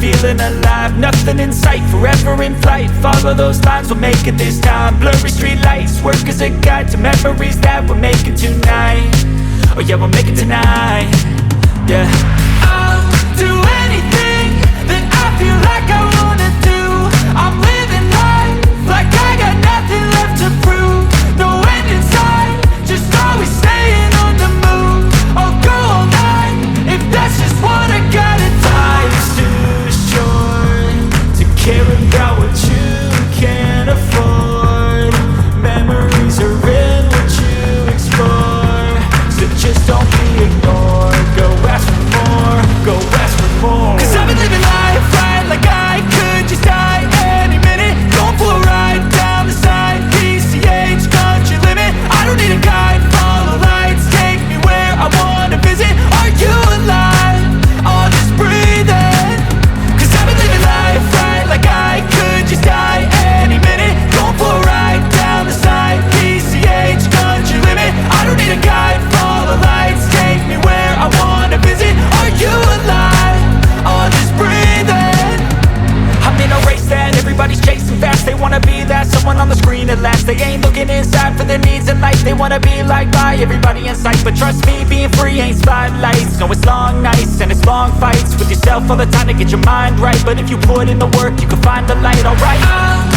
feeling alive. Nothing in sight, forever in flight. Follow those lines, we'll make it this time. Blurry street lights, work as a guide to memories that we're making tonight. Oh yeah, we'll make it tonight. Yeah, I'll do anything that I feel like I wanna do. I'm living life like I got nothing left to prove. No end in sight, just always staying on the move. I'll go all night if that's just what I gotta do. Life's too short to care about what you can't afford. Memories are in what you explore, so just don't be ignored. Go ask for more, go ask for more. Cause I've been living life right like I could just die any minute. Going for a ride down the side, PCH, country limit. I don't need a guide, follow lights, take me where I wanna visit. Are you alive? Or just breathing? Cause I've been living life right like I could just die any minute. Going for a ride down the side, PCH, country limit. I don't need a guide, follow lights, take me where I wanna visit. Are you alive? Or just breathing? I'm in a race that everybody's chasing fast. They wanna be that someone on the screen at last. They ain't looking inside for their needs in life. They wanna be liked by everybody in sight. But trust me, being free ain't spotlights. No, it's long nights and it's long fights with yourself all the time to get your mind right. But if you put in the work, you can find the light, alright?